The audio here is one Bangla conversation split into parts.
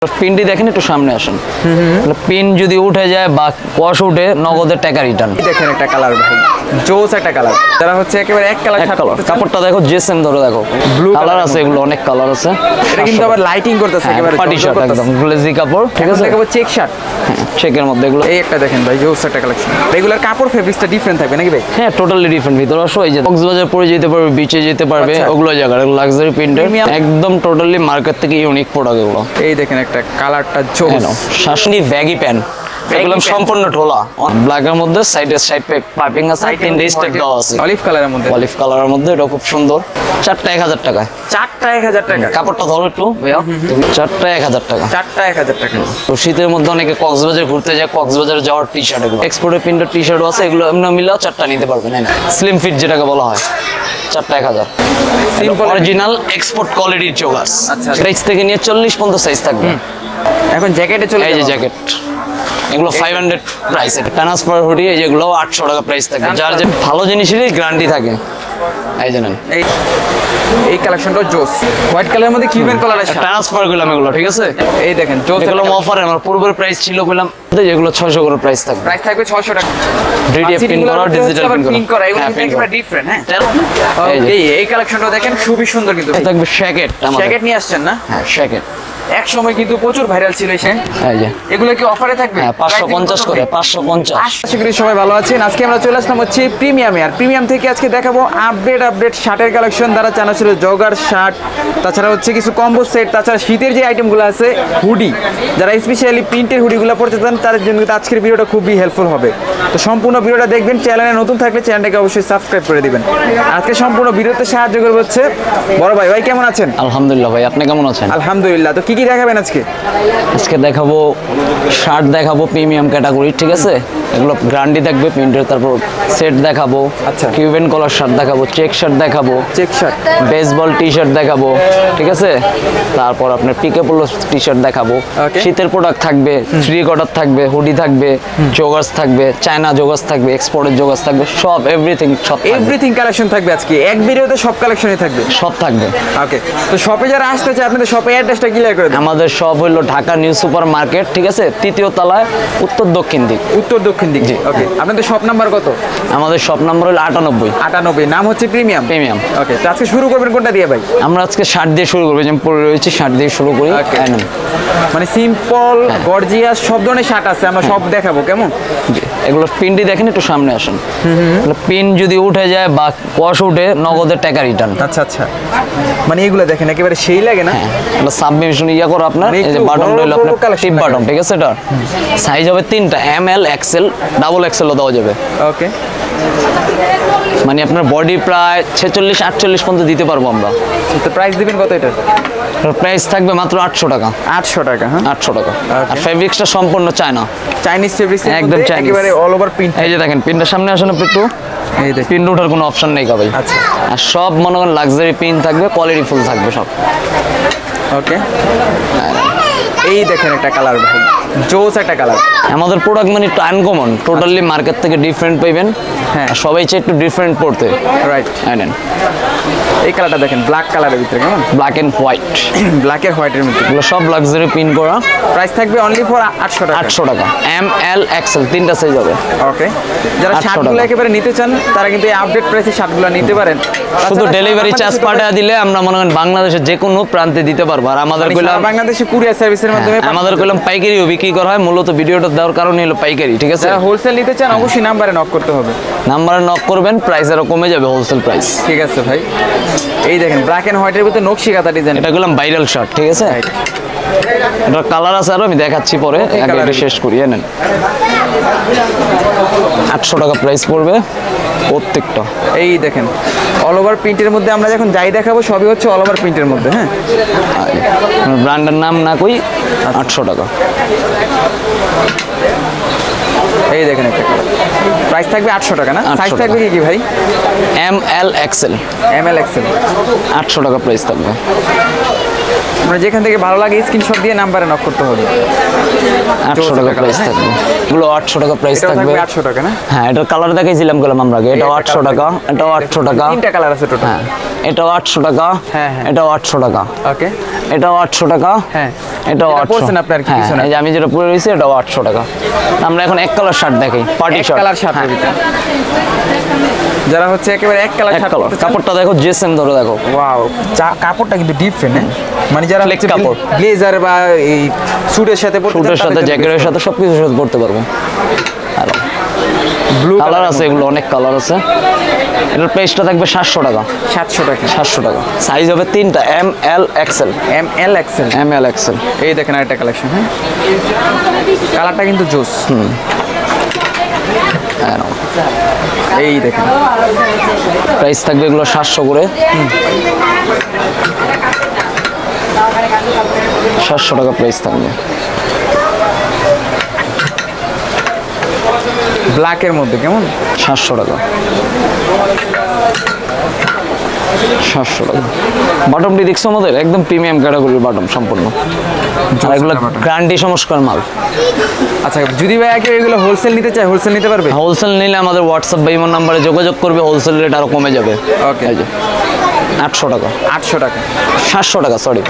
পিনটি দেখেন, একটু সামনে আসেন। পিন যদি উঠে যায় বা কষ উঠে, নগদের টাকা রিটার্ন। দেখেন একটা কালার ভাই, জোস একটা কালার, যারা হচ্ছে একেবারে এক কালার। কাপড়টা দেখো, জেসেম ধরে দেখো, ব্লু কালার আছে, এগুলো অনেক কালার আছে। এটা কিন্তু আবার লাইটিং করতেছে একেবারে পার্টি শার্ট, একদম গ্লেজি কাপড়, ঠিক আছে, একেবারে চেক শার্ট, চেকের মধ্যে এগুলো। এই একটা দেখেন ভাই, জোস একটা কালেকশন। রেগুলার কাপড় ফেব্রিক্সটা ডিফারেন্ট থাকবে নাকি ভাই? হ্যাঁ, টোটালি ডিফারেন্ট। ভিতরে আসো, এই যে কক্সবাজার পরে যেতে পারবে, বিচে যেতে পারবে, ওগুলো জায়গা লাক্সারি প্রিন্টের, একদম টোটালি মার্কেট থেকে ইউনিক প্রোডাক্ট এগুলো। এই দেখেন একটা কালারটা জোস, শাসনি ব্যাগি প্যান্ট, এগুলো সম্পূর্ণ ঢোলা, ব্ল্যাকের মধ্যে সাইডে সাইড পাইপিং আছে, তিনটে স্টেপ দেওয়া আছে, অলিভ কালারের মধ্যে। অলিভ কালারের মধ্যে, এটা খুব সুন্দর। চারটা 1000 টাকা। চারটা 1000 টাকা। কাপড়টা ধরো একটু ভাইয়া। চারটা 1000 টাকা। চারটা 1000 টাকা। তো শীতের মধ্যে অনেকে কক্সবাজার ঘুরতে যায়, কক্সবাজার যাওয়ার টি শার্ট, এগুলো এক্সপোর্টের প্রিন্টের টি শার্টও আছে, এগুলো এমনি মিলাও চারটা নিতে পারবেন। স্লিম ফিট যেটাকে বলা হয়, চারটা 1000। অরিজিনাল এক্সপোর্ট কোয়ালিটির জোগাস। সাইজ থেকে নিয়ে 40-50 সাইজ থাকবে। এখন জ্যাকেটে চলে, এই যে জ্যাকেট, এগুলো 500 প্রাইস। ট্রান্সফার হুডি, যেগুলো 800 টাকা প্রাইস থাকে। যার যে ভালো জিনিসেরই গ্যারান্টি থাকে। এই জানেন, এই কালেকশনটা জোস, হোয়াইট কালারের মধ্যে কিউবেন কালার আছে, ট্রান্সফার করলাম এগুলো, ঠিক আছে। এই দেখেন জোস, এগুলো অফারে আমার পূর্বের প্রাইস ছিল বললাম, যেগুলো 600 করে প্রাইস থাকবে। প্রাইস থাকবে 600 টাকা। ডিডিএফ পিন করা, ডিজিটাল পিন করা, এগুলো একেবারে ডিফারেন্ট। হ্যাঁ, এই কালেকশনটা দেখেন, খুবই সুন্দর। কিন্তু থাকবে শ্যাকেট, আমাদের শ্যাকেট নিয়ে আসছেন না? হ্যাঁ, শ্যাকেট এক সময় কিন্তু প্রচুর ভাইরাল ছিল। এই যে এগুলো কি অফারে থাকবে? হ্যাঁ, 550 করে, 550। আশা করি সবাই ভালো আছেন। আজকে আমরা চলে আসলাম হচ্ছে প্রিমিয়ামে, আর প্রিমিয়াম থেকে আজকে দেখাবো আপডেট শার্টের কালেকশন। তারা চানা ছিল জগার শার্ট, তাছাড়া হচ্ছে কিছু কম্বো সেট, তাছাড়া শীতের যে আইটেমগুলো আছে, হুডি, যারা স্পেশালি প্রিন্টের হুডিগুলো পড়তে চান তাদের জন্য আজকের ভিডিওটা খুবই হেল্পফুল হবে। তো সম্পূর্ণ ভিডিওটা দেখবেন। চ্যানেলে নতুন থাকলে চ্যানেলটাকে অবশ্যই সাবস্ক্রাইব করে দিবেন। আজকে সম্পূর্ণ ভিডিওতে সাহায্য করবে হচ্ছে বড় ভাই। ভাই কেমন আছেন? আলহামদুলিল্লাহ ভাই, আপনি কেমন আছেন? আলহামদুলিল্লাহ। তো কি কি দেখাবেন আজকে? আজকে দেখাবো শার্ট, দেখাবো প্রিমিয়াম ক্যাটাগরি, ঠিক আছে, এগুলো গ্যারান্টি থাকবে প্রিন্টের। তারপর সেট দেখাবো, আচ্ছা, কিউবেন কলার শার্ট দেখাবো, চেক শার্ট দেখাবো, check shirt, baseball T shirt দেখাবো, ঠিক আছে। তারপর আপনার পিকে পোলো টি শার্ট দেখাবো। শীতের প্রোডাক্ট থাকবে, 3 কোয়ার্টার থাকবে, হুডি থাকবে, জগার্স থাকবে, চায়না জগার্স থাকবে, এক্সপোর্টের জগার্স থাকবে, সব এভরিথিং কালেকশন থাকবে আজকে এক ভিডিওতে। সব কালেকশনই থাকবে, সব থাকবে। ওকে, তো শপে যারা আসতে চায় আপনাদের শপের অ্যাড্রেসটা ক্লিয়ার করে দেন। আমাদের শপ হলো ঢাকা নিউ সুপার মার্কেট, ঠিক আছে, 3য় তলায়, উত্তর দক্ষিণ দিক। উত্তর দক্ষিণ দিক, ওকে। আপনাদের শপ নাম্বার কত? আমাদের শপ নাম্বার হলো 98। নাম হচ্ছে প্রিমিয়াম। ওকে, তো আজকে শুরু করবেন কোনটা দিয়ে ভাই? আমরা আজকে শার্ট দিয়ে শুরু করবো, যেমন পরে রয়েছে শার্ট দিয়ে শুরু করি। মানে সিম্পল, গর্জিয়াস, সব ধরনের শার্ট আছে, আমরা সব দেখাবো। কেমন এগুলো পিনটি দেখেন, একটু সামনে আসেন। পিন যদি উঠে যায় বা কষ উঠে, নগদের টাকা রিটার্ন। আচ্ছা, মানে এগুলো দেখেন একেবারে সেই লাগে না? এটা সাবমিশন ইয়া করো আপনার, এই যে বাটন রইল আপনার, টিপ বাটন, ঠিক আছে। এটা সাইজ হবে 3টা, ML, XL, ডাবল XL ও দেওয়া যাবে। ওকে, মানে আপনার বডি প্রায় 46-48 পর্যন্ত দিতে পারবো আমরা। তো প্রাইস দিবেন কত এটা? প্রাইস থাকবে মাত্র 800 টাকা। 800 টাকা, হ্যাঁ, 800 টাকা। আর ফেব্রিক্সটা সম্পূর্ণ চায়না, চাইনিজ ফেব্রিক্স, একদম চাইনিজ, একেবারে অল ওভার প্রিন্ট। এই যে দেখেন, পিনটা সামনে আসেন আপনি একটু। এই দেখেন, পিন ওঠার কোনো অপশন নেই ভাই। আচ্ছা, আর সব মনে করেন লাক্সারি পিন থাকবে, কোয়ালিটি ফুল থাকবে সব। ওকে, এই দেখেন একটা কালার ভাই, জোস একটা কালার। আমাদের প্রোডাক্ট মানে একটু আনকমন, টোটালি মার্কেট থেকে ডিফারেন্ট পাইবেন। হ্যাঁ, সবাই চাই একটু ডিফারেন্ট পড়তে, রাইট। নেন এই কালারটা দেখেন, ব্ল্যাক কালারের ভিতরে, কেমন ব্ল্যাক এন্ড হোয়াইট, ব্ল্যাকের হোয়াইটের মধ্যে। এগুলো সব লাক্সারি পিন করা। প্রাইস থাকবে অনলি ফর 800 টাকা। 800 টাকা, ML, XL 3টা সাইজ হবে। ওকে, যারা শার্টগুলো একেবারে নিতে চান তারা কিন্তু এই আপডেট প্রাইসে শার্টগুলো নিতে পারেন। শুধু ডেলিভারি চার্জ পাঠিয়ে দিলে আমরা মনে করেন বাংলাদেশের যে কোনো প্রান্তে দিতে পারবো। আর আমাদের কইলাম বাংলাদেশে কুরিয়ার সার্ভিসের মাধ্যমে, আমাদের কইলাম পাইকারিও বিক্রি করা হয়। মূলত ভিডিওটা দেওয়ার কারণে হলো পাইকারি, ঠিক আছে। যারা হোলসেল নিতে চান অবশ্যই নাম্বারে নক করতে হবে। নাম্বারে নক করবেন, প্রাইস আরো কমে যাবে, হোলসেল প্রাইস। ঠিক আছে ভাই, এই দেখেন ব্ল্যাক এন্ড হোয়াইটের ভিতরে নকশি কাঁথা ডিজাইন। এটা কইলাম ভাইরাল শার্ট, ঠিক আছে। এটা কালার আছে আরো, আমি দেখাচ্ছি পরে, আগে এটা শেষ করি। নেন, 800 টাকা প্রাইস পড়বে প্রত্যেকটা। এই দেখেন অল ওভার প্রিন্টের মধ্যে, আমরা যখন যাই দেখাবো সবই হচ্ছে অল ওভার প্রিন্টের মধ্যে। হ্যাঁ, ব্র্যান্ডের নাম না কই, 800 টাকা। এই দেখেন একটা প্রাইস থাকবে 800 টাকা না? সাইজ থাকবে কি ভাই? ML, XL। ML, XL 800 টাকা প্রাইস থাকবে। আপনার যেখান থেকে ভালো লাগে স্ক্রিনশট দিয়ে নাম্বারে নক করতে হবে। 800 টাকা প্রাইস থাকবে, এগুলো 800 টাকা প্রাইস এটাও থাকবে। থাকবে 800 টাকা না? হ্যাঁ, এটার কালার দেখাইছিলাম গেলাম আমরা আগে, এটাও 800 টাকা, এটাও 800 টাকা। তিনটা কালার আছে টোটাল। হ্যাঁ, এটাও 800 টাকা, হ্যাঁ, হ্যাঁ। এটাও 800 টাকা, ওকে, এটাও 800 টাকা, হ্যাঁ। এটাও এটা 800। পরছেন আপনি আর কি হ্যাঁ, পিছনে। এই যে আমি যেটা পরে রয়েছি এটাও 800 টাকা। আমরা এখন এক কালার শার্ট দেখাই, পার্টি এক শার্ট। কালার শার্টের ভিতরে যারা হচ্ছে একেবারে এক কালার এক শার্ট কালার, কাপড়টা দেখো, জেসেন ধরে দেখো। ওয়াও, কাপড়টা কিন্তু ডিফারেন্ট, মানে যারা Flex হচ্ছে কাপড়। ব্লেজার বা এই স্যুটের সাথে পরতে স্যুটের চান, সাথে, তাদের জন্য জ্যাকেটের সাথে, সবকিছুর সাথে পড়তে পারবো। ব্লু কালার আছে, এগুলো অনেক কালার আছে। এটার প্রাইসটা থাকবে 700 টাকা। 700 টাকা। 700 টাকা। সাইজ হবে তিনটা, M L XL. ML XL। M L XL. এই দেখেন আরেকটা কালেকশন, হ্যাঁ, কালারটা কিন্তু জোস। এই দেখেন প্রাইস থাকবে এগুলো 700 করে। 700 টাকা প্রাইস থাকবে। ব্ল্যাকের মধ্যে কেমন? 700 টাকা। 700 টাকা। বাটমটি দেখছো আমাদের একদম প্রিমিয়াম ক্যাটাগরির বাটম সম্পূর্ণ, আর এগুলো bottom। গ্যারান্টি সংস্কার মাল। আচ্ছা, যদি ভাই কেউ এগুলো হোলসেল নিতে চায়, হোলসেল নিতে পারবে? হোলসেল নিলে আমাদের হোয়াটসঅ্যাপ বা ইমো নাম্বারে যোগাযোগ করবে, হোলসেল রেট আরো কমে যাবে। ওকে, এই যে 800 টাকা, 800 টাকা। 700 টাকা, সরি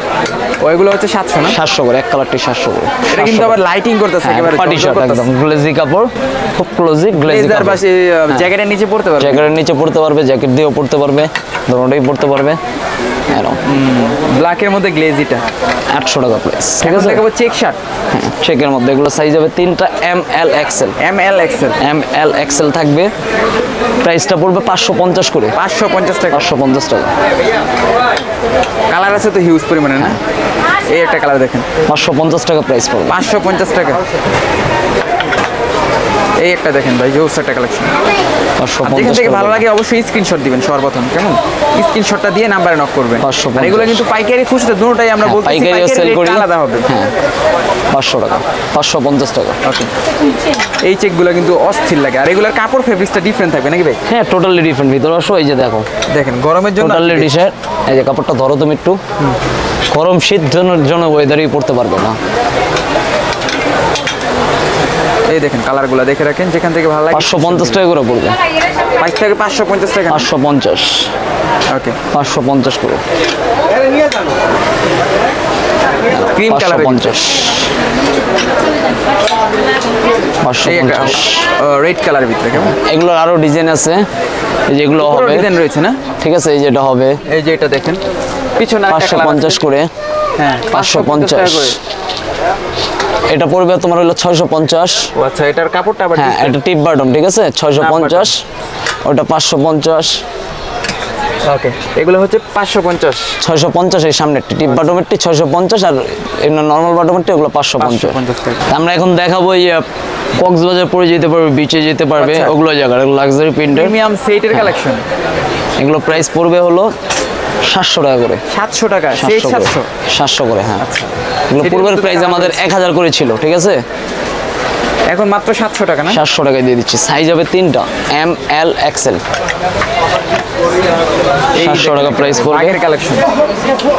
ওইগুলো হচ্ছে 700 না? 700 করে, এক কালারটি 700 করে। এটা কিন্তু আবার লাইটিং করতেছে একেবারে, পার্টি শার্ট একদম গ্লেজি কাপড়, খুব গ্লেজি ব্লেজার বা কাপড়। জ্যাকেটের নিচে পড়তে পারবে। জ্যাকেটের নিচে পড়তে পারবে, জ্যাকেট দিয়েও পড়তে পারবে, দুটোই পড়তে পারবে। এরকম ব্ল্যাকের মধ্যে গ্লেজিটা 800 টাকা প্রাইস, ঠিক এখন আছে। দেখাবো চেক শার্ট। হ্যাঁ, চেকের মধ্যে এগুলো সাইজ হবে তিনটা, M L XL. ML XL M L XL থাকবে, প্রাইসটা পড়বে 550 করে। 550 টাকা। 550 টাকা। কালার আছে তো হিউজ পরিমাণে না? এই একটা কালার দেখেন, 550 টাকা প্রাইস পড়বে। 550 টাকা। এই একটা দেখেন ভাই, জোস একটা কালেকশন। যেখান 550 থেকে ভালো টাকা। লাগে অবশ্যই স্ক্রিনশট দিবেন সর্বপ্রথম, কেমন? স্ক্রিনশটটা দিয়ে নাম্বারে নক করবেন। 550 আর এগুলো কিন্তু পাইকারি খুচরা দুটোটাই আমরা হ্যাঁ, বলতেছি, পাইকারিও সেল rate করি। আলাদা হবে। হ্যাঁ, 500 টাকা, 550 টাকা। ওকে, এই চেকগুলো কিন্তু অস্থির লাগে, আর এগুলোর কাপড় ফেব্রিক্সটা ডিফারেন্ট থাকবে নাকি ভাই? হ্যাঁ, টোটালি ডিফারেন্ট। ভিতরে আসো, এই যে দেখো, দেখেন গরমের জন্য টোটালি টি-শার্ট। এই যে কাপড়টা ধরো তুমি একটু, গরম শীত জন্য ওয়েদারই পড়তে পারবে না। এই দেখেন কালারগুলো দেখে রাখেন, যেখান থেকে ভালো লাগে। 550 টাকা করে পড়বে। 5 থেকে 550 টাকা। 550, ওকে, 550 করে। Cream colour. 550, 550। রেড কালারের ভিতরে কেমন? এগুলোর আরো ডিজাইন আছে, এই যেগুলো হবে, ডিজাইন রয়েছে না? ঠিক আছে। এই যেটা হবে এই যে এটা দেখেন, পিছনে আরেকটা কালার আছে। 550 করে। হ্যাঁ, 550 টাকা করে। 550। এটা পড়বে তোমার হলো 650। ও আচ্ছা, এটার কাপড়টা আবার হ্যাঁ, এটা টিপ বাটন, ঠিক আছে, 650। ওটা 550। ওকে, এগুলো হচ্ছে 550। 650 এই সামনে টিপ বাটমেরটি 650, আর এমনি নর্মাল বাটমেরটি ওগুলো 550। 550 টাকা। আমরা এখন দেখাবো এই কক্সবাজার পরে যেতে পারবে, বিচে যেতে পারবে, আচ্ছা। ওগুলো জায়গা লাক্সারি প্রিন্টের। প্রিমিয়াম সেটের কালেকশন। এগুলো প্রাইস পড়বে হলো 700 টাকা করে। 700 টাকা, সেট 700। 700 করে, হ্যাঁ। এগুলো সেটার পূর্বের মধ্যে প্রাইস দাম আমাদের আছে। 1000 করে ছিল, ঠিক আছে। এখন মাত্র 700 টাকা না? 700 টাকায় দিয়ে দিচ্ছি। সাইজ হবে তিনটা, এম এল এক্সেল। 700 টাকা প্রাইস পড়বে, আগের কালেকশন।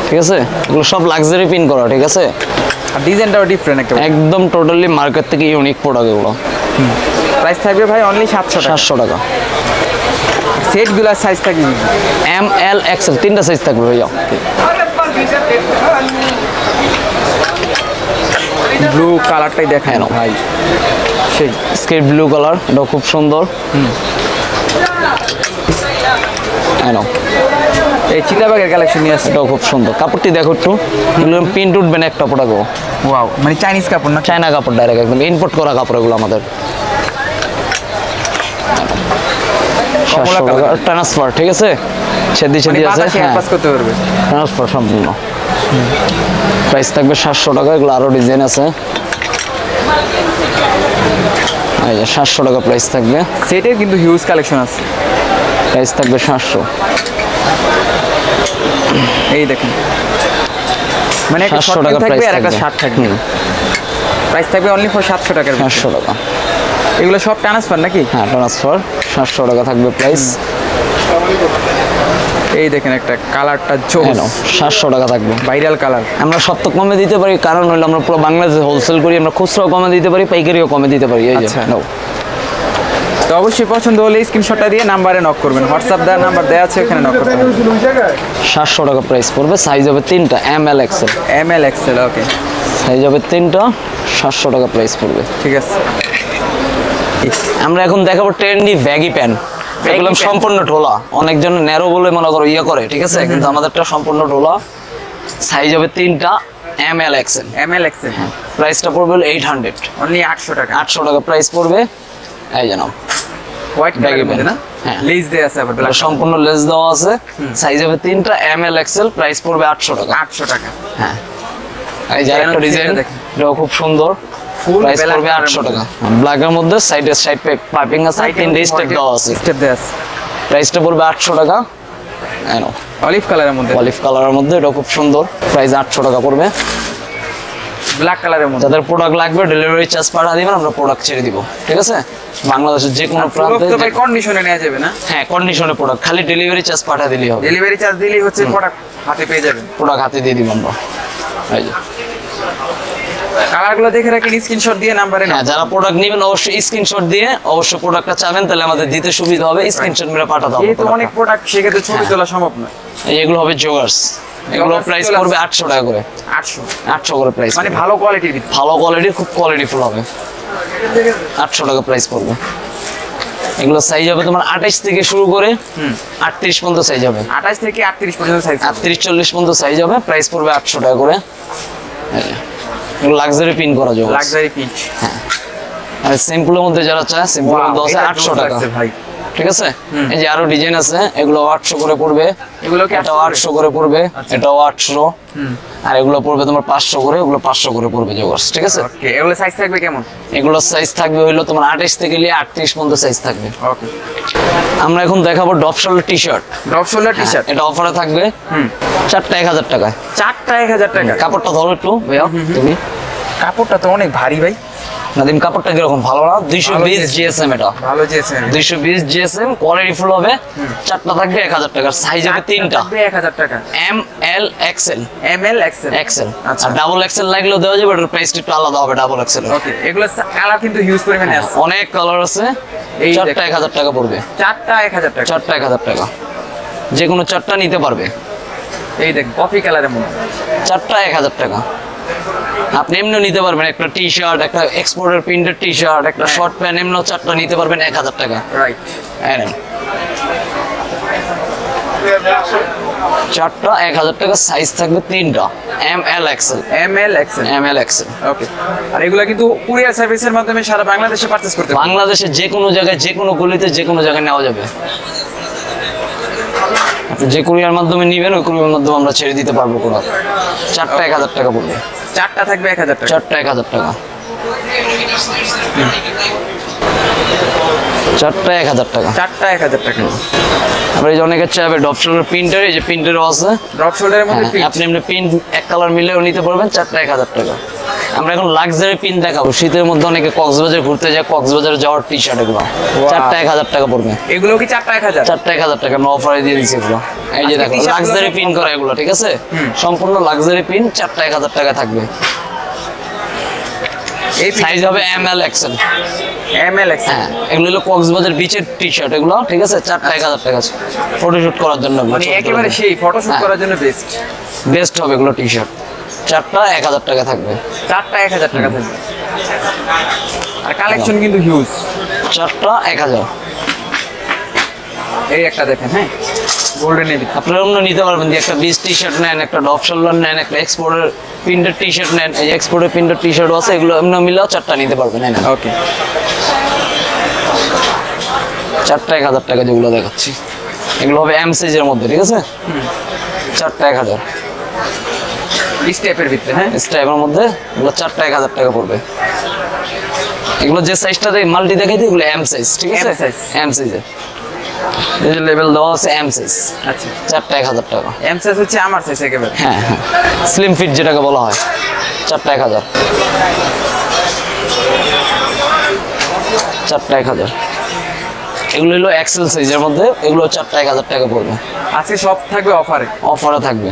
ঠিক আছে। এগুলো সব লাক্সারি প্রিন্ট করা, ঠিক আছে, আর ডিজাইনটাও ডিফারেন্ট একটা। একদম টোটালি মার্কেট থেকে ইউনিক প্রোডাক্ট এগুলো। প্রাইস থাকবে ভাই অনলি 700 টাকা। 700 টাকা। সেটগুলোর সাইজ থাকবে এম এল এক্সেল, তিনটা সাইজ থাকবে ভাইয়া। ব্লু কালারটাই দেখেন হ্যাঁ, ভাই, সেই স্কেট ব্লু কালার, এটাও খুব সুন্দর। হ্যাঁ, এই চিতাবাগের কালেকশন নিয়ে আসছে। এটাও খুব সুন্দর। কাপড়টি দেখো একটু, এগুলো প্রিন্ট উঠবে না একটা প্রোডাক্টও। ওয়াও, মানে চাইনিজ কাপড় না? চায়না কাপড়, ডাইরেক্ট একদম ইম্পোর্ট করা কাপড় এগুলো আমাদের। 700 টাকা ট্রান্সফার, ঠিক আছে, ছেদি মানে আছে। বাতাসে হ্যাঁ, পাস করতে পারবে। ট্রান্সফার সম্পূর্ণ। প্রাইস থাকবে 700 টাকা। এগুলো আরো ডিজাইন আছে, এই যে 700 টাকা প্রাইস থাকবে। সেটের কিন্তু হিউজ কালেকশন আছে। প্রাইস থাকবে 700। এই দেখেন, মানে একটা 700 শর্ট টাকা থাকবে প্রাইস আর একটা থাকবে। শার্ট থাকবে। প্রাইস থাকবে অনলি ফর 700 টাকার ভিতরে। 700 টাকা, এগুলো সব ট্রান্সফার নাকি? হ্যাঁ, ট্রান্সফার। 700 টাকা থাকবে প্রাইস। এই দেখেন একটা কালারটা চোখ 700 টাকা থাকবে। Viral colour. আমরা সপ্তাহ কমে দিতে পারি, কারণ হলো আমরা পুরো বাংলাদেশে হোলসেল করি, আমরা খুচরাও কমে দিতে পারি, পাইকারিও কমে দিতে পারি। এই যে আচ্ছা। নাও। তো অবশ্যই পছন্দ হলে স্ক্রিনশটটা দিয়ে নাম্বারে নক করবেন, হোয়াটসঅ্যাপ দেওয়ার নাম্বার দেওয়া আছে, ওখানে নক করতে হবে। 700 টাকা প্রাইস পড়বে, সাইজ হবে 3টা, ML XL। ML XL, ওকে। সাইজ হবে 3টা, 700 টাকা প্রাইস পড়বে। ঠিক আছে। আমরা এখন দেখাবো ট্রেন্ডি ব্যাগি প্যান্ট। এগুলো pant। সম্পূর্ণ ঢোলা, অনেকজন ন্যারো বলে মনে করো ইয়ে করে, ঠিক আছে, কিন্তু আমাদেরটা সম্পূর্ণ ঢোলা। সাইজ হবে 3টা, ML XL। ML XL, প্রাইসটা পড়বে 800, অনলি 800 টাকা। 800 টাকা প্রাইস পড়বে। এই জানো হোয়াইট ব্যাগের মধ্যে না? হ্যাঁ। লেস দেয়া আছে আবার black। সম্পূর্ণ লেস দেওয়া আছে। সাইজ হবে 3টা, ML XL। প্রাইস পড়বে 800 টাকা। 800 টাকা। হ্যাঁ, এই যে একটা ডিজাইন, দেখেন। এটাও খুব সুন্দর। ফুল প্রাইস পড়বে 800 টাকা। ব্ল্যাকের মধ্যে সাইডে সাইড পাইপিং আছে, 3 স্টেপ দেওয়া আছে। স্টেপ দেয়া আছে। প্রাইসটা পড়বে 800 টাকা। এই নাও, অলিভ কালারের মধ্যে, অলিভ কালারের মধ্যে, এটা খুব সুন্দর। প্রাইস 800 টাকা পড়বে। ব্ল্যাক কালারের মধ্যে। যাদের প্রোডাক্ট লাগবে ডেলিভারি চার্জ পাঠিয়ে দিবেন, আমরা প্রোডাক্ট ছেড়ে দিব, ঠিক আছে। বাংলাদেশের যে কোনো প্রান্তে, তো ভাই কন্ডিশনে নেওয়া যাবে না? হ্যাঁ, কন্ডিশনে প্রোডাক্ট, খালি ডেলিভারি চার্জ পাঠিয়ে দিলেই হবে। ডেলিভারি চার্জ দিলেই হচ্ছে প্রোডাক্ট হাতে পেয়ে যাবেন। প্রোডাক্ট হাতে দিয়ে দিব আমরা। এই যে কালারগুলো দেখে রাখেন, স্ক্রিনশট দিয়ে নাম্বারে হ্যাঁ, যারা প্রোডাক্ট নেবেন অবশ্যই স্ক্রিনশট দিয়ে অবশ্যই প্রোডাক্টটা চাবেন, তাহলে আমাদের দিতে সুবিধা হবে। স্ক্রিনশট মেরে পাঠাতে হবে। যেহেতু অনেক প্রোডাক্ট, সেক্ষেত্রে ছবি তোলা সম্ভব নয়। এগুলো হবে জোগার্স, এগুলো প্রাইস পড়বে 800 টাকা করে। 800, 800 করে প্রাইস, মানে ভালো কোয়ালিটির ভিতরে। ভালো কোয়ালিটির, খুব কোয়ালিটিফুল হবে। 800 টাকা প্রাইস পড়বে। এগুলো সাইজ হবে তোমার 28 থেকে শুরু করে 38 পর্যন্ত সাইজ হবে। 28 থেকে 38 পর্যন্ত সাইজ। 38-40 পর্যন্ত সাইজ হবে। প্রাইস পড়বে 800 টাকা করে। লাক্সারি পিন করা যাবে, লাক্সারি পিচ। আর সিম্পলের মধ্যে যারা চায়, সিম্পলের মধ্যে আছে 800 টাকা। ভাই ঠিক আছে, এই যে আরো ডিজাইন আছে, এগুলো 800 করে পড়বে। এগুলো কি এটাও 800 করে পড়বে, এটাও 800, আর এগুলো পড়বে তোমার 500 করে, এগুলো 500 করে পড়বে জোগার্স, ঠিক আছে। ওকে, এগুলো সাইজ থাকবে কেমন? এগুলোর সাইজ থাকবে হইলো তোমার 28 থেকে নিয়ে 38 পর্যন্ত সাইজ থাকবে। ওকে, আমরা এখন দেখাবো depth shoulder T shirt. Drop shoulder T shirt, এটা অফারে থাকবে। 4টা 1000 টাকায়। 4টা 1000 টাকা। কাপড়টা ধরো একটু ভাইয়া তুমি। কাপড়টা তো অনেক ভারী ভাই। নাদিম, কাপড়টা কিরকম? ভালো না? 220 জিএসএম, এটা ভালো জিএসএম, 220 জিএসএম, কোয়ালিটি ফুল হবে। 4টা থাকবে 1000 টাকার, সাইজ হবে 3টা, 1000 টাকা। ML XL। ML XL, XL, আচ্ছা। আর ডাবল XL লাগলেও দেওয়া যাবে, এটার প্রাইসটা একটু আলাদা হবে ডাবল XL এর। ওকে, এগুলো কালার কিন্তু হিউজ পরিমাণে আছে, অনেক কালার আছে। এই 4টা 1000 টাকা পড়বে। 4টা 1000 টাকা। 4টা 1000 টাকা, যে কোনো 4টা নিতে পারবে। এই দেখ, কফি কালারের মধ্যে। 4টা 1000 টাকা। আপনি এমনিও নিতে পারবেন, একটা টি শার্ট, একটা এক্সপোর্টের প্রিন্টের টি শার্ট, একটা শর্ট প্যান্ট, এমনিও 4টা নিতে পারবেন 1000 টাকা। রাইট, এই নেন। 4টা 1000 টাকা, সাইজ থাকবে 3টা, ML XL। ML XL, ML XL। ওকে। আর এগুলা কিন্তু কুরিয়ার সার্ভিসের মাধ্যমে সারা বাংলাদেশে পারচেজ করতে পারবেন। বাংলাদেশে যে কোনো জায়গায়, যে কোনো গলিতে, যে কোনো জায়গায় নেওয়া যাবে। আপনি যে কুরিয়ার মাধ্যমে নিবেন, ওই কুরিয়ার মাধ্যমে আমরা ছেড়ে দিতে পারবো কোনো। 4টা 1000 টাকা পড়বে। 4টা থাকবে 1000 টাকা। 4টা 1000 টাকা। 4টা 1000 টাকা। 4টা 1000 টাকা। আবার এই যে অনেকে চাইবে ডপ শোল্ডার প্রিন্টার, এই যে প্রিন্টারও আছে। ড্রপ শোল্ডারের মধ্যে হ্যাঁ, পিচ। আপনি এমনি পিন এক কালার মিলেও নিতে পারবেন। 4টা 1000 টাকা। আমরা এখন লাক্সারি পিন দেখাবো। শীতের মধ্যে অনেকে কক্সবাজার ঘুরতে যায়, কক্সবাজার যাওয়ার টি শার্ট, এগুলো 4টা 1000 টাকা পড়বে। এগুলো কি 4টা 1000? 4টা 1000 টাকা আমরা অফারে দিয়ে দিচ্ছি এগুলো। এই যে দেখো, t-shirt লাক্সারি পিন করা এগুলো, ঠিক আছে, সম্পূর্ণ লাক্সারি পিন। 4টা 1000 টাকা থাকবে। এই সাইজ হবে ML XL। ML XL, হ্যাঁ, এগুলো হলো কক্সবাজার বিচের টি শার্ট, এগুলো, ঠিক আছে। 4টা 1000 টাকা, ফটোশুট করার জন্য মানে একেবারে সেই ফটোশুট হ্যাঁ। করার জন্য বেস্ট। বেস্ট হবে এগুলো টি শার্ট। 4টা 1000 টাকা থাকবে। 4টা 1000 টাকা থাকবে। আর কালেকশন কিন্তু হিউজ। 4টা 1000। এই একটা দেখেন, হ্যাঁ, গোল্ডেন এর ভিতরে। আপনারা অন্য নিতে পারবেন, যে একটা বিচ টি শার্ট নেন, একটা ডপ শোল্ডার নেন, একটা এক্সপোর্টের প্রিন্টের টি শার্ট নেন। এই এক্সপোর্টের প্রিন্টের টি শার্টও আছে, এগুলো এমনি মিলেও 4টা নিতে পারবেন। এই না, ওকে, 4টা 1000 টাকা যেগুলো দেখাচ্ছি, এগুলো হবে এম সাইজের মধ্যে, ঠিক আছে। 4টা 1000 স্টেপের ভিতরে, হ্যাঁ, স্টাইপের মধ্যে, এগুলো 4টা 1000 টাকা পড়বে। এগুলো যে সাইজটা মাল্টি দেখাই দিই, এগুলো এম সাইজ, ঠিক আছে, M size। এম সাইজের। এই যে লেভেল দেওয়া আছে এম সাইজ। আচ্ছা। 4টা 1000 টাকা। এম সাইজ হচ্ছে আমার সাইজ একেবারে। হ্যাঁ হ্যাঁ, স্লিম ফিট যেটাকে বলা হয়। 4টা 1000। 4টা 1000। এগুলো হলো এক্সেল সাইজের মধ্যে, এগুলো 4টা 1000 টাকা পড়বে। আজকে সব থাকবে অফারে। অফারে থাকবে,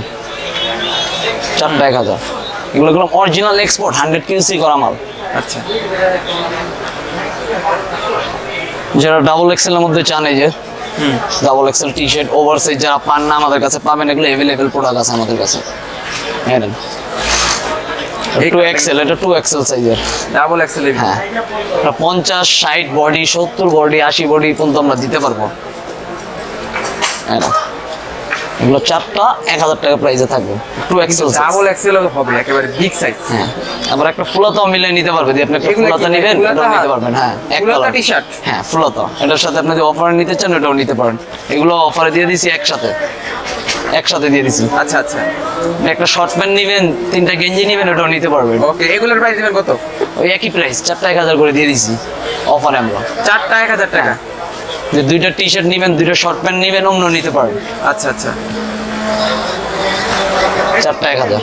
চারটা 1000। এগুলো অরিজিনাল এক্সপোর্ট 100 কিউসি করা মাল। আচ্ছা, যারা ডাবল এক্সেল এর মধ্যে চান, এই যে double XL T shirt oversize যারা পান না আমাদের কাছে পাবেন, এগুলো अवेलेबल প্রোডাক্ট আছে আমাদের কাছে। হ্যাঁ, 2XL, এটা 2XL সাইজের ডাবল এক্সেল। হ্যাঁ, 50 60 বডি 70 বডি 80 বডি পর্যন্ত আমরা দিতে পারবো। হ্যাঁ, এগুলো চারটা 1000 টাকা প্রাইসে থাকবে। 2XL ডাবল এক্সেল হবে, একেবারে বিগ সাইজ। হ্যাঁ, আবার একটা ফুলাতাও মিলিয়ে নিতে পারবে, যদি আপনি একটা ফুলাতা নেবেন এটাও নিতে পারবেন। হ্যাঁ, এক ফুলাতা কালার টি-শার্ট। হ্যাঁ, ফুলাতা, এটার সাথে আপনি যদি অফারে নিতে চান এটাও নিতে পারেন। এগুলো অফারে দিয়ে দিছি একসাথে দিয়ে দিছি। আচ্ছা আচ্ছা, একটা শর্ট প্যান্ট নেবেন, 3টা গেঞ্জি নেবেন, ওটাও নিতে পারবেন। ওকে, এগুলোর প্রাইস দিবেন কত? ওই একই প্রাইস, চারটা 1000 করে দিয়ে দিছি অফারে আমরা। চারটা 1000 টাকা। যে 2টা টি শার্ট নেবেন, 2টা শর্ট প্যান্ট নেবেন, অন্য নিতে পারবেন। আচ্ছা আচ্ছা, চারটা 1000।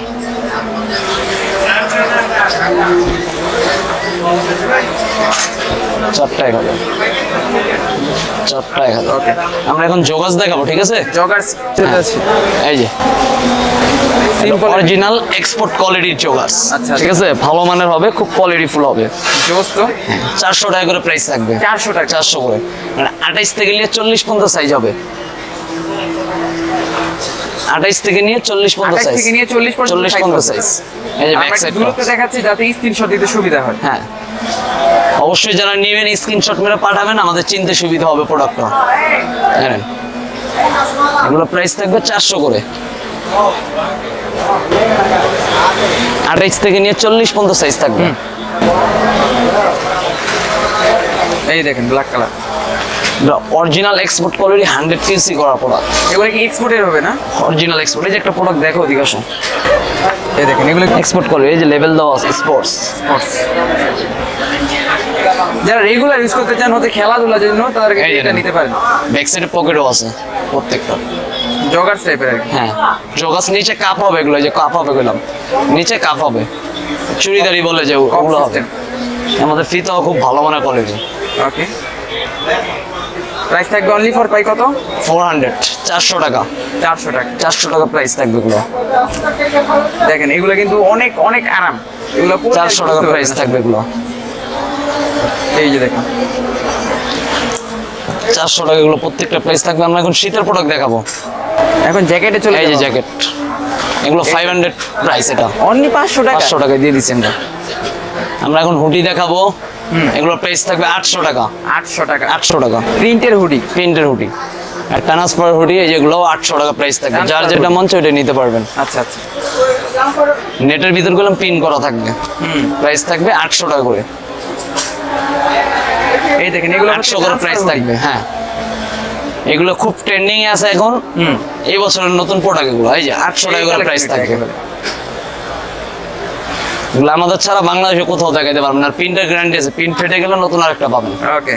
চারটা 1000। ওকে, আমরা এখন জগার্স দেখাবো, ঠিক আছে? জগার্স চলে আসছে। এই যে সিম্পল অরিজিনাল এক্সপোর্ট কোয়ালিটির জগার্স। আচ্ছা, ঠিক আছে, ভালো মানের হবে, খুব কোয়ালিটি ফুল হবে। জোস তো। 400 টাকা করে প্রাইস থাকবে। 400 টাকা। 400 করে, মানে 28 থেকে নিয়ে 40 পর্যন্ত সাইজ হবে। 28 থেকে নিয়ে 40 পর্যন্ত 28 সাইজ। থেকে নিয়ে 40 পর্যন্ত সাইজ। এই যে ব্যাক আমরা সাইড দূরত্ব দেখাচ্ছি যাতে স্ক্রিনশট দিতে সুবিধা হয়। হ্যাঁ, অবশ্যই যারা নেবেন স্ক্রিনশট মেরে পাঠাবেন, আমাদের চিনতে সুবিধা হবে প্রোডাক্টটা। হ্যাঁ, এগুলো প্রাইস থাকবে 400 করে। 28 থেকে নিয়ে 40 পর্যন্ত সাইজ থাকবে। এই দেখেন black colour, original export quality 100 QC করা প্রোডাক্ট। এগুলো কি এক্সপোর্টের হবে না? Original export. এই যে একটা প্রোডাক্ট দেখো, ওদিকে আসো। এই দেখেন এগুলো এক্সপোর্ট কোয়ালিটি, এই যে লেভেল দেওয়া আছে স্পোর্টস। যারা রেগুলার ইউজ করতে চান, হতে খেলাধুলার জন্য, তাদেরকে এই যে এটা নিতে পারেন। ব্যাক সাইডে পকেটও আছে প্রত্যেকটা। জগার্স টাইপের আর কি। হ্যাঁ, জগাস নিচে কাপ হবে, এগুলো যে কাপ হবে, গেলাম নিচে কাপ হবে, চুড়িদারি বলে যে ওগুলো হবে। আমাদের ফিতাও খুব ভালো মানের কোয়ালিটি। ওকে, প্রাইস থাকবে অনলি ফর পাই কত? 400, 400 টাকা। 400 টাকা। 400 টাকা প্রাইস থাকবে এগুলো। দেখেন এগুলো কিন্তু অনেক অনেক আরাম। এগুলো 400 টাকা প্রাইস থাকবে এগুলো। এই যে দেখেন 400 টাকা এগুলো প্রত্যেকটা প্রাইস থাকবে। আমরা এখন শীতের প্রোডাক্ট দেখাবো। এখন জ্যাকেটে চলে এই যে যাবো। জ্যাকেট, এগুলো 500 প্রাইস। এটা অনলি 500 টাকা। 500 টাকা দিয়ে দিচ্ছি আমরা। এখন হুডি দেখাবো, এগুলো প্রাইস থাকবে 800 টাকা। 800 টাকা। 800 টাকা প্রিন্টের হুডি। প্রিন্টের হুডি আর ট্রান্সফার হুডি, এই যেগুলো 800 টাকা প্রাইস থাকবে। যার যেটা মন চায় ওটা নিতে পারবেন। আচ্ছা আচ্ছা, নেটের ভিতর গুলো পিন করা থাকবে। প্রাইস থাকবে 800 টাকা করে। এই দেখেন এগুলো 800 করে প্রাইস থাকবে। হ্যাঁ, এগুলো খুব ট্রেন্ডিং এ আছে এখন, এই বছরের নতুন প্রোডাক্ট এগুলো। এই যে 800 টাকা করে প্রাইস থাকবে। এগুলো আমাদের ছাড়া বাংলাদেশে কোথাও দেখাইতে পারবেন। আর প্রিন্টের গ্যারান্টি আছে, প্রিন্ট ফেটে গেলে নতুন আরেকটা পাবেন। ওকে,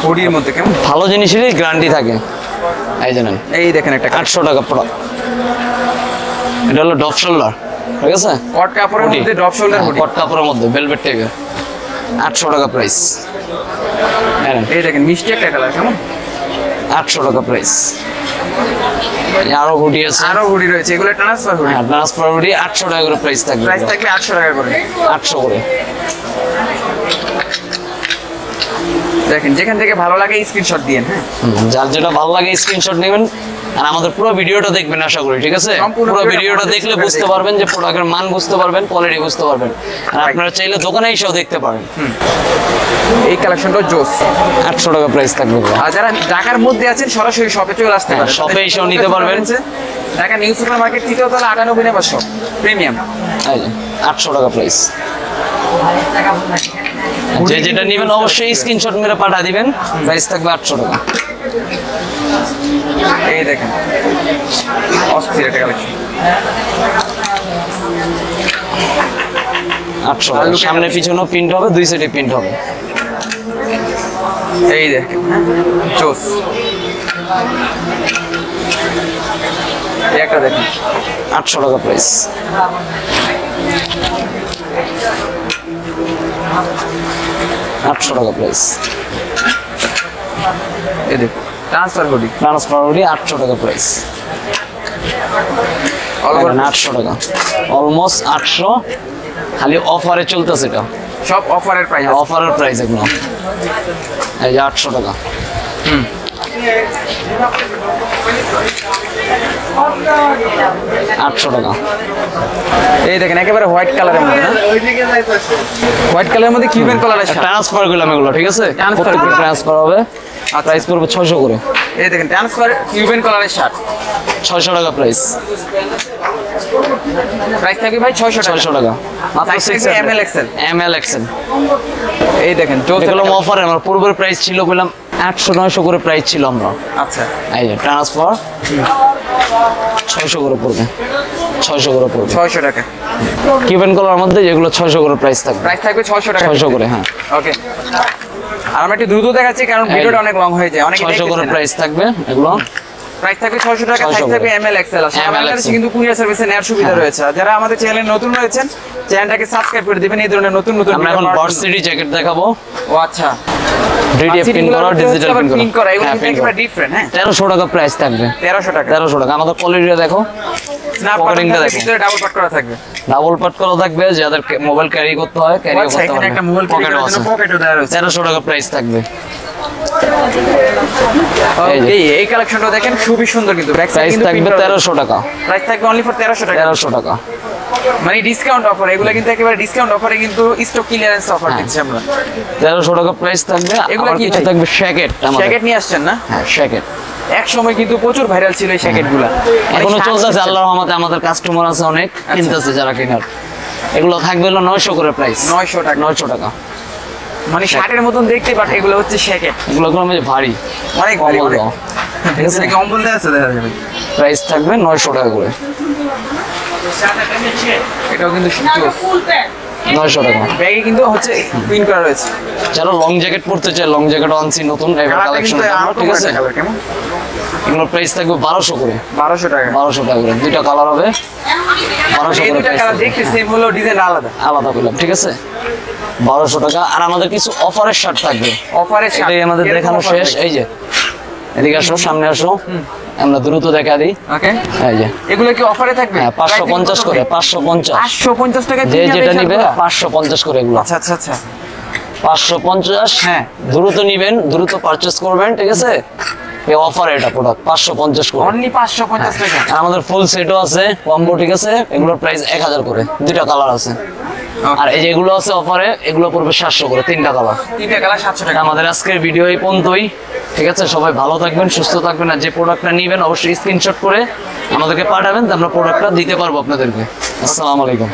হুডির মধ্যে কেমন ভালো জিনিসেরই গ্যারান্টি থাকে। এই জানেন, এই দেখেন একটা 800 টাকা প্রোডাক্ট। এটা হলো ডপ শোল্ডার, ঠিক আছে? কট কাপড়ের মধ্যে ড্রপ শোল্ডার হুডি। কট কাপড়ের মধ্যে ভেলভেট টাইপের, 800 টাকা প্রাইস। এই দেখেন মিষ্টি একটা কালার, কেমন 800 টাকা প্রাইস। আরো হুডি আছে, আরো হুডি রয়েছে, এগুলো ট্রান্সফার হুডি। হ্যাঁ, ট্রান্সফার হুডি 800 টাকা করে প্রাইস থাকবে। প্রাইস থাকবে 800 টাকা করে। 800 করে। দেখেন যেখান থেকে ভালো লাগে স্ক্রিনশট দিয়েন। হ্যাঁ, যার যেটা ভালো লাগে স্ক্রিনশট নেবেন। আর আমাদের পুরো ভিডিওটা দেখবেন আশা করি, ঠিক আছে? সম্পূর্ণ পুরো ভিডিওটা ভিডিওটা দেখলে দেখবেন। বুঝতে পারবেন যে প্রোডাক্টের মান বুঝতে পারবেন, কোয়ালিটি বুঝতে পারবেন। আর আপনারা চাইলে দোকানে এসেও দেখতে পারেন। এই কালেকশনটা জোস। 800 টাকা প্রাইস থাকবে। আর যারা ঢাকার মধ্যে আছেন সরাসরি শপে চলে আসতে পারেন, শপে এসেও নিতে পারবেন। ঢাকা নিউ সুপার মার্কেট তৃতীয় তলা 98 নাম্বার শপ, প্রিমিয়াম। এই যে 800 টাকা প্রাইস। যে যেটা নেবেন অবশ্যই স্ক্রিনশট মেরে পাঠিয়ে দিবেন। প্রাইস থাকবে 800 টাকা। এই দেখেন অস্থির একটা কালেকশন। 800 টাকা। সামনে পিছনেও প্রিন্ট হবে, দুই সাইডে প্রিন্ট হবে। এই দেখেন জোস। এই একটা দেখেন 800 টাকা প্রাইস। 800 টাকা প্রাইস। এই দেখুন ট্রান্সফার হুডি ট্রান্সফার হুডি 800 টাকা প্রাইস, অল ওভার 800 টাকা, অলমোস্ট 800, খালি অফারে চলতেছে এটা, সব অফারের প্রাইস। অফারের প্রাইস এগুলো, এই যে 800 টাকা। 800 টাকা। এই দেখেন একেবারে হোয়াইট কালারের মধ্যে না, হোয়াইট কালারের মধ্যে কিউবেন কালারের শার্ট। ট্রান্সফার করলাম এগুলো, ঠিক আছে, Transfer প্রত্যেকটা করলাম। ট্রান্সফার হবে, আর প্রাইস পড়বে 600 করে, এই দেখেন ট্রান্সফার কিউবেন কালারের শার্ট, 600 টাকা প্রাইস, প্রাইস থাকবে ভাই 600 টাকা। 600 টাকা মাত্র। Size থাকবে ML XL। ML XL এই দেখেন এগুলো অফারে, আমার পূর্বের প্রাইস ছিল বললাম 800-900 করে প্রাইস ছিল আমরা, আচ্ছা এই যে ট্রান্সফার 600 করে পড়বে, 600 করে পড়বে। 600 টাকা কিউবেন কলার মধ্যে যেগুলো 600 করে প্রাইস থাকবে, প্রাইস থাকবে 600 টাকা। 600 করে, হ্যাঁ ওকে, আর আমরা একটু দ্রুত দেখাচ্ছি কারণ ভিডিওটা অনেক লং হয়ে যায়, অনেকে 600 করে দেখতেছে না। প্রাইস থাকবে এগুলো, প্রাইস থাকবে 600 টাকা, 600 সাইজ থাকবে করে। ML XL। আর সারা ML বাংলাদেশে XL কিন্তু কুরিয়ার সার্ভিসে নেওয়ার সুবিধা রয়েছে। আর যারা আমাদের চ্যানেলে নতুন রয়েছেন, চ্যানেলটাকে সাবস্ক্রাইব করে দিবেন এই ধরনের নতুন নতুন আমরা ভিডিও এখন পাওয়ার জন্য। ভার্সিটি জ্যাকেট দেখাবো, ও আচ্ছা, ডিডিএফ পিন করা, ডিজিটাল পিন করা, এগুলো হ্যাঁ, কিন্তু pin একেবারে করা। ডিফারেন্ট। হ্যাঁ 1300 টাকা প্রাইস থাকবে, 1300 টাকা। 1300 টাকা। আমাদের কোয়ালিটিটা দেখো, স্ন্যাপ পকেটিংটা বাটনটা দেখো। ভিতরে ডাবল পাট করা থাকবে। ডাবল পাট করা থাকবে, যাদের মোবাইল ক্যারি করতে হয় ক্যারি আচ্ছা, করতে এখানে পারবে, একটা মোবাইল পকেটও আছে। পকেটও দেওয়া রয়েছে। 1300 টাকা প্রাইস থাকবে, এই যে। এই কালেকশনটা দেখেন খুবই সুন্দর, কিন্তু ব্যাক সাইড প্রাইস কিন্তু থাকবে 1300 টাকা, প্রাইস থাকবে অনলি ফর 1300 টাকা। 1300 টাকা। মানে ডিসকাউন্ট অফার, এগুলো কিন্তু একেবারে ডিসকাউন্ট অফারে কিন্তু স্টক ক্লিয়ারেন্স অফার হ্যাঁ। দিচ্ছি আমরা। 1300 টাকা প্রাইস থাকবে। এগুলো আবার কি কিছু ভাই? থাকবে শ্যাকেট, আমাদের জ্যাকেট নিয়ে আসছেন না? হ্যাঁ শ্যাকেট এক সময় কিন্তু প্রচুর ভাইরাল ছিল এই জ্যাকেটগুলো। এখনো চলতেছে, আল্লাহর রহমতে আমাদের কাস্টমার আছে অনেক, কিনতেছে যারা কেনার। এগুলো থাকবে হলো 900 করে প্রাইস, 900 টাকা। 900 টাকা। মানে শার্টের মতন দেখতে, বাট এগুলো হচ্ছে জ্যাকেট, এগুলো মধ্যে ভারী, অনেক ভারী, কম্বল অনেক। দাও। ঠিক আছে, এটা কি অম্বল দেওয়া আছে দেখা যাবে। প্রাইস থাকবে 900 টাকা করে, এটাও কিন্তু সুন্দর। 900 টাকা। ব্যাগে কিন্তু হচ্ছে প্রিন্ট করা রয়েছে। যারা লং জ্যাকেট পরতে চায়, লং জ্যাকেট আনছি নতুন এবার কালারটা কালেকশন, কিন্তু আরো ঠিক আছে। কালার কেমন? এগুলোর প্রাইস থাকবে 1200 করে, 1200 টাকা। 1200 টাকা করে। দুইটা কালার হবে, 1200 এই করে দুটো প্রাইস কালার থাকবে। দেখতে সেম হলো, ডিজাইন আলাদা। আলাদা করলাম, ঠিক আছে, 1200 টাকা। আর আমাদের কিছু অফারের শার্ট থাকবে, অফারের শার্ট এটাই আমাদের দেখানো শেষ। এই যে এদিকে আসো, সামনে আসো, আমরা দ্রুত দেখা দিই। ওকে, এই যে এগুলো কি অফারে থাকবে? হ্যাঁ 550 করে, 550। 550 টাকা যে যেটা নিবে 550 করে এগুলো, আচ্ছা আচ্ছা আচ্ছা। 550। হ্যাঁ। দ্রুত নিবেন, দ্রুত পারচেজ করবেন, ঠিক আছে। এই অফার, এটা প্রোডাক্ট 550 করে। অনলি 550 টাকা। আর আমাদের ফুল সেটও আছে, কম্বো, ঠিক আছে। এগুলোর প্রাইস 1000 করে, দুইটা কালার আছে। আর এই যে এগুলো আছে অফারে, এগুলো পড়বে 700 করে, তিনটা কালার। তিনটা কালার 700 টাকা। আমাদের আজকের ভিডিও এই পর্যন্তই, ঠিক আছে। সবাই ভালো থাকবেন, সুস্থ থাকবেন। আর যে প্রোডাক্টটা নেবেন অবশ্যই স্ক্রিনশট করে আমাদেরকে পাঠাবেন, তো আমরা প্রোডাক্টটা দিতে পারবো আপনাদেরকে। আসসালামু আলাইকুম।